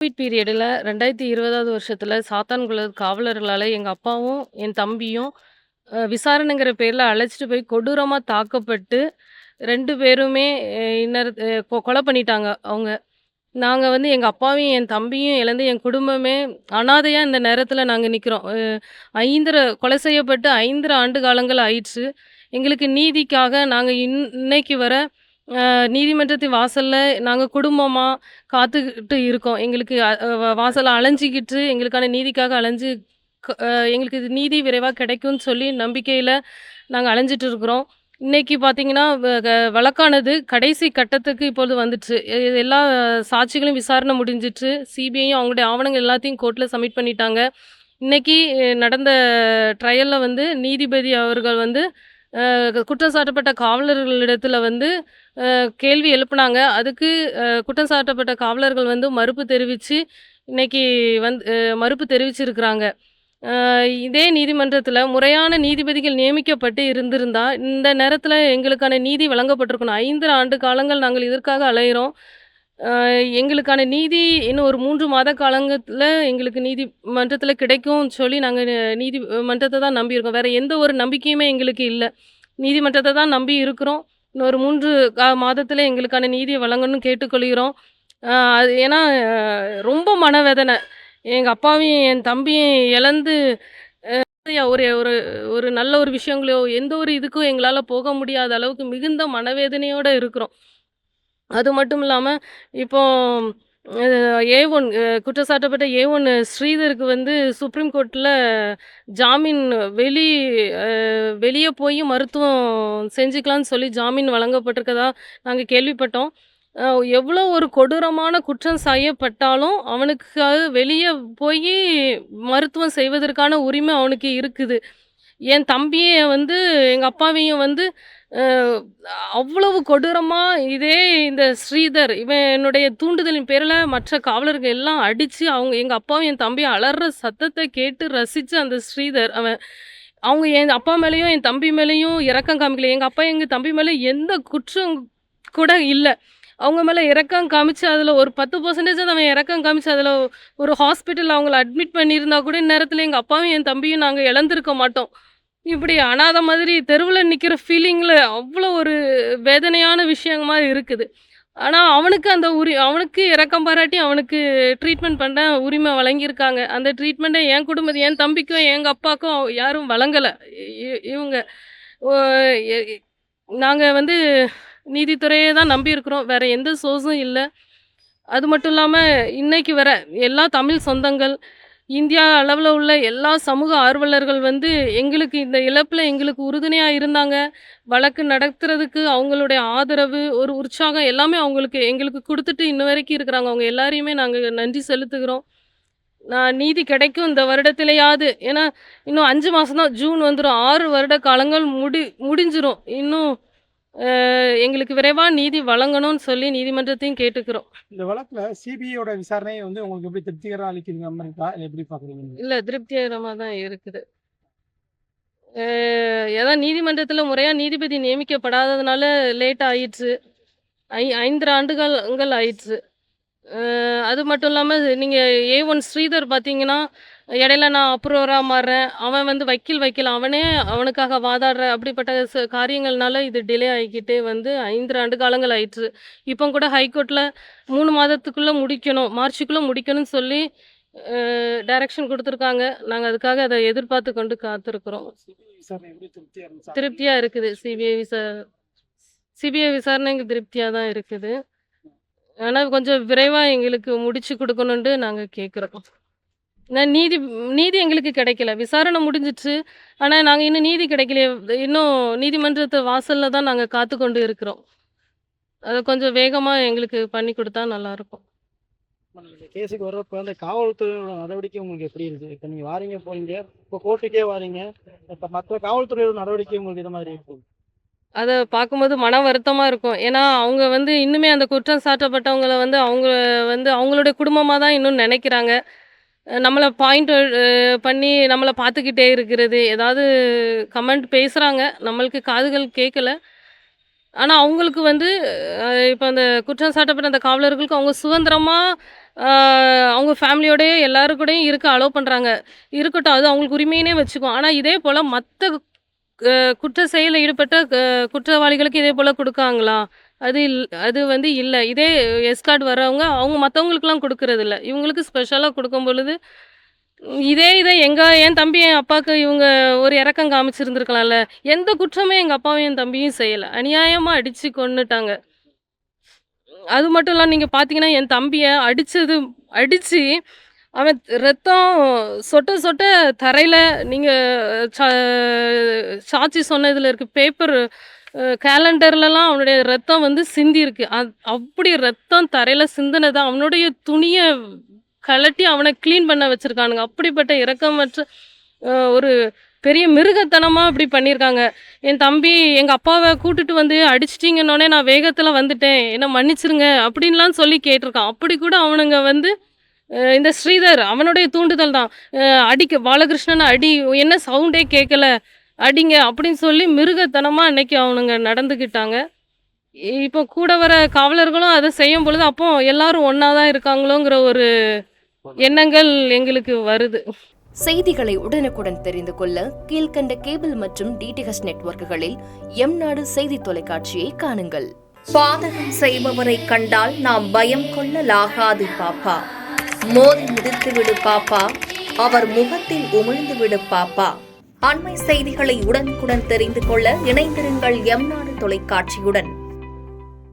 Covid பீரியடுல 2020வது வருஷத்துல சாத்தான்குளம் காவலர்களால எங்க அப்பாவும், என் தம்பியும் விசாரணைங்கிற பேர்ல அழைச்சிட்டு போய் கொடூரமா தாக்கப்பட்டு 2 பேருமே இன்னொரு கொலை பண்ணிட்டாங்க அவங்க. நாங்க வந்து எங்க அப்பாவையும், என் தம்பியும் இழந்து என் குடும்பமே அனாதையா இந்த நேரத்துல நாங்க நிக்கிறோம். 5 கொலை செய்யப்பட்டு 5 ஆண்டு காலங்கள் ஆயிடுச்சு. எங்களுக்கு நீதிக்காக நாங்க இன்னைக்கு வர நீதிமன்றத்தின் வாசல்ல நாங்க குடும்பமா காத்துக்கிட்டு இருக்கோம். எங்களுக்கு அ வ வாசல்ல அலைஞ்சுக்கிட்டு எங்களுக்கான நீதிக்காக அலைஞ்சு எங்களுக்கு இது நீதி விரைவா கிடைக்கும்னு சொல்லி நம்பிக்கையில நாங்க அலைஞ்சுட்டு இருக்கிறோம். இன்னைக்கு பார்த்தீங்கன்னா, வழக்கானது கடைசி கட்டத்துக்கு இப்பொழுது வந்துச்சு. எல்லா சாட்சிகளும் விசாரணை முடிஞ்சிச்சு. சிபிஐயும் அவங்களுடைய ஆவணங்கள் எல்லாத்தையும் கோர்ட்ல சப்மிட் பண்ணிட்டாங்க. இன்னைக்கு நடந்த ட்ரையல்ல வந்து நீதிபதி அவர்கள் வந்து குற்றம் சாட்டப்பட்ட காவலர்களிடத்தில வந்து கேள்வி எழுப்புனாங்க. அதுக்கு குற்றம் சாட்டப்பட்ட காவலர்கள் வந்து மறுப்பு தெரிவிச்சு, இன்னைக்கு மறுப்பு தெரிவிச்சிருக்கிறாங்க. அ இதே நீதிமன்றத்தில முறையான நீதிபதிகள் நியமிக்கப்பட்டு இருந்திருந்தா, இந்த நேரத்தில எங்களுக்கான நீதி வழங்கப்பட்டிருக்கணும். 5 ஆண்டு காலங்கள் நாங்கள் இதற்காக அலையிறோம். அ எங்களுக்கான நீதி இன்னும் ஒரு 3 மாத காலங்கத்தில எங்களுக்கு நீதிமன்றத்தில கிடைக்கும்னு சொல்லி நாங்க நீதிமன்றத்த தான் நம்பியிருக்கோம். வேற எந்த ஒரு நம்பிக்கையுமே எங்களுக்கு இல்ல. நீதிமன்றத்த தான் நம்பி இருக்கிறோம். இன்னொரு 3 மாதத்தில எங்களுக்கான நீதிய வழங்கணும்னு கேட்டுக்கொள்கிறோம். அது ஏன்னா ரொம்ப மனவேதனை. எங்க அப்பாவையும், என் தம்பியும் இழந்து ஒரு ஒரு ஒரு நல்ல ஒரு விஷயங்களோ, எந்த ஒரு இதுக்கும் எங்களால போக முடியாத அளவுக்கு மிகுந்த மனவேதனையோட இருக்கிறோம். அது மட்டும் இல்லாம, இப்போ அ ஏ1 குற்றம் சாட்டப்பட்ட ஏ1 ஸ்ரீதருக்கு வந்து சுப்ரீம் கோர்ட்ல ஜாமீன் வெளி அ வெளிய போய் மருத்துவம் செஞ்சுக்கலான்னு சொல்லி ஜாமீன் வழங்கப்பட்டிருக்கதா நாங்க கேள்விப்பட்டோம். அ எவ்வளோ ஒரு கொடூரமான குற்றம் செய்யப்பட்டாலும், அவனுக்காக வெளிய போயி மருத்துவம் செய்வதற்கான உரிமை அவனுக்கு இருக்குது. என் தம்பிய வந்து எங்க அப்பாவையும் வந்து அ அவ்வளவு கொடூரமா இதே இந்த ஸ்ரீதர் இவன் என்னுடைய தூண்டுதலின் பேரில மற்ற காவலர்கள் எல்லாம் அடிச்சு, அவங்க எங்க அப்பாவும், என் தம்பியும் அலர்ற சத்தத்த கேட்டு ரசிச்ச அந்த ஸ்ரீதர் அவங்க என் அப்பா மேலயும், என் தம்பி மேலயும் இரக்கம் காமிக்கல. எங்க அப்பா, எங்க தம்பி மேல எந்த குற்றம் கூட இல்ல. அவங்க மேல இரக்கம் காமிச்சு, அதுல ஒரு 10% அவன் இரக்கம் காமிச்சு, அதுல ஒரு ஹாஸ்பிட்டல்ல அவங்கள அட்மிட் பண்ணியிருந்தா கூட, இந்நேரத்துல எங்க அப்பாவும், என் தம்பியும் நாங்க இழந்திருக்க மாட்டோம். இப்படி அனாத மாதிரி தெருவுல நிக்கிற ஃபீலிங்ல அவ்வளோ ஒரு வேதனையான விஷயமா இருக்குது. ஆனா, அவனுக்கு இரக்கம் பாராட்டி அவனுக்கு ட்ரீட்மெண்ட் பண்ண உரிமை வழங்கியிருக்காங்க. அந்த ட்ரீட்மெண்ட்ட என் தம்பிக்கும், எங்க அப்பாக்கும் யாரும் வழங்கல. இவங்க ஒ எ எ நாங்க வந்து நீதித்துறைய தான் நம்பி இருக்கிறோம். வேற எந்த சோர்ஸும் இல்ல. அது மட்டும் இல்லாம, இன்னைக்கு வர எல்லா தமிழ் சொந்தங்கள், இந்தியா அளவுல உள்ள எல்லா சமூக ஆர்வலர்கள் வந்து எங்களுக்கு இந்த இழப்புல எங்களுக்கு உறுதுணையா இருந்தாங்க. வழக்கு நடத்துறதுக்கு அவங்களுடைய ஆதரவு, ஒரு உற்சாகம் எல்லாமே எங்களுக்கு குடுத்துட்டு இன்ன வரைக்கும் இருக்கிறாங்க. அவங்க எல்லாரையுமே நாங்க நன்றி செலுத்துகிறோம். நீதி கிடைக்கும் இந்த வருடத்திலேயாவது. ஏன்னா, இன்னும் 5 மாசம் தான். ஜூன் வந்துரும். 6 வருட காலங்கள் முடிஞ்சிரும். இன்னும் எங்களுக்கு விரைவா நீதி வழங்கணும்னு சொல்லி நீதிமன்றத்தையும் கேட்டுக்கிறோம். இந்த வழக்குல சிபிஐயோட விசாரணை வந்து உங்களுக்கு எப்படி திருப்திகரமா அளிக்குதுங்கிற மாரி இருக்கா? இல்ல எப்படி பார்க்குறீங்க நீங்க? இல்ல திருப்திகரமா தான் இருக்குது. அ அதான் நீதிமன்றத்தில முறையா நீதிபதி நியமிக்கப்படாததுனால லேட் ஆயிடுச்சு. 5 ஆண்டுகள் ஆயிடுச்சு. அது மட்டும் இல்லாம நீங்க ஏ1 ஸ்ரீதர் பார்த்தீங்கன்னா, இடையில நான் அப்ரூவரா மாறுறேன். அவன் வந்து வக்கீல் அவனே அவனுக்காக வாதாடுற அப்படிப்பட்ட காரியங்கள்னால இது டிலே ஆகிக்கிட்டே வந்து 5 ஆண்டு காலங்கள் ஆயிற்று. இப்போ கூட ஹைகோர்ட்ல 3 மாதத்துக்குள்ள முடிக்கணும். மார்ச்சுக்குள்ள முடிக்கணும்னு சொல்லி டைரக்ஷன் குடுத்துருக்காங்க. நாங்க அதுக்காக அத எதிர்பார்த்து கொண்டு காத்திருக்கிறோம். சிபிஐ விசாரணை எப்படி திருப்தியா இருந்துச்சா? திருப்தியா இருக்குது. சிபிஐ விசாரணை திருப்தியா தான் இருக்குது. ஆனா கொஞ்சம் விரைவா எங்களுக்கு முடிச்சு குடுக்கணுன்ட்டு நாங்க கேட்குறோம். நான் நீதி நீதி எங்களுக்கு கிடைக்கல. விசாரணை முடிஞ்சிருச்சு. ஆனா நாங்க இன்னும் நீதி கிடைக்கலையே. இன்னும் நீதிமன்றத்து வாசல்ல தான் நாங்க காத்துக்கொண்டு இருக்கிறோம். அத கொஞ்சம் வேகமா எங்களுக்கு பண்ணி குடுத்தா நல்லாருக்கும். இப்ப நீங்க இந்த கேஸுக்கு வர்றப்ப அந்த காவல்துறையோட நடவடிக்கை உங்களுக்கு எப்படி இருக்கு? இப்ப நீங்க வாரீங்க, போறீங்க. இப்ப கோர்ட்டுக்கே வாரீங்க. இப்ப மத்த காவல்துறையோட நடவடிக்கை உங்களுக்கு எது மாதிரி இருக்கு? அத பார்க்கும்போது மன வருத்தமா இருக்கும். ஏன்னா, அவங்க வந்து இன்னுமே அந்த குற்றம் சாட்டப்பட்டவங்கள வந்து அவங்களுடைய குடும்பமா தான் இன்னும் நெனைக்கிறாங்க. நம்மள பாயிண்ட் பண்ணி நம்மள பார்த்துக்கிட்டே இருக்கிறது. ஏதாவது கமெண்ட் பேசுறாங்க. நம்மளுக்கு காதுகள் கேட்கல. ஆனா, அவங்களுக்கு வந்து இப்ப அந்த குற்றம் சாட்டப்பட்ட அந்த காவலர்களுக்கு அவங்க சுதந்திரமா ஆ அவங்க ஃபேமிலியோடயே எல்லாரு கூடயும் இருக்க அலோவ் பண்றாங்க. இருக்கட்டும். அது அவங்களுக்கு உரிமைன்னே வச்சுக்குவோம். ஆனா இதே போல மத்த குற்ற செயல்ல ஈடுபட்ட குற்றவாளிகளுக்கு இதே போல குடுக்காங்களா? அது இல் அது வந்து இல்ல. இதே எஸ்கார்ட் வர்றவங்க, அவங்க மத்தவங்களுக்கெல்லாம் குடுக்குறதில்ல. இவங்களுக்கு ஸ்பெஷலா குடுக்கும் பொழுது, இதே என் தம்பி, என் அப்பாக்கு இவங்க ஒரு இரக்கம் காமிச்சிருந்திருக்கலாம்ல. எந்த குற்றமும் எங்க அப்பாவும், என் தம்பியும் செய்யல. அநியாயமா அடிச்சு கொன்னுட்டாங்க. அது மட்டும் இல்ல, நீங்க பார்த்தீங்கன்னா, என் தம்பிய அடிச்சு அவன் ரத்தம் சொட்ட சொட்ட தரையில நீங்க ச சாட்சி சொன்னதுல இருக்கு. பேப்பர் கேலண்டர்லலாம் அவனுடைய ரத்தம் வந்து சிந்தியிருக்கு. அப்படி ரத்தம் தரையில சிந்துனத அவனுடைய துணிய கழட்டி அவன கிளீன் பண்ண வச்சிருக்கானுங்க. அப்படிப்பட்ட இரக்கமற்ற ஒரு பெரிய மிருகத்தனமா அப்படி பண்ணியிருக்காங்க. என் தம்பி எங்க அப்பாவ கூட்டிட்டு வந்து அடிச்சிட்டீங்கன்னோனே நான் வேகத்துல வந்துட்டேன். என்ன மன்னிச்சிருங்க அப்படின்லாம் சொல்லி கேட்டிருக்கான். அப்படி கூட அவனுங்க வந்து இந்த ஸ்ரீதர் அவனுடைய தூண்டுதல் தான். பாலகிருஷ்ணன அடி, என்ன சவுண்டே கேட்கல, அடிங்க அப்படின்னு சொல்லி மிருகத்தனமா அன்னைக்கு அவனுங்க நடந்துக்கிட்டாங்க. இப்போ கூட வர காவலர்களும் அத செய்யும் பொழுது, அப்போ எல்லாரும் ஒண்ணா தான் இருக்காங்களோங்கிற ஒரு எண்ணங்கள் எங்களுக்கு வருது. செய்திகளை உடனுக்குடன் தெரிந்து கொள்ள கீழ்க்கண்ட கேபிள் மற்றும் டிடிஹெச் நெட்வொர்க்குகளில் எம்நாடு செய்தி தொலைக்காட்சியை காணுங்கள். பாதகம் செய்பவரை கண்டால் நாம் பயம் கொள்ளலாகாது பாப்பா. மோதி மிதித்து விடு பாப்பா, அவர் முகத்தில் உமிழ்ந்து விடு பாப்பா. அண்மை செய்திகளை உடனுக்குடன் தெரிந்து கொள்ள இணைந்திருங்கள் எம்நாடு தொலைக்காட்சியுடன்.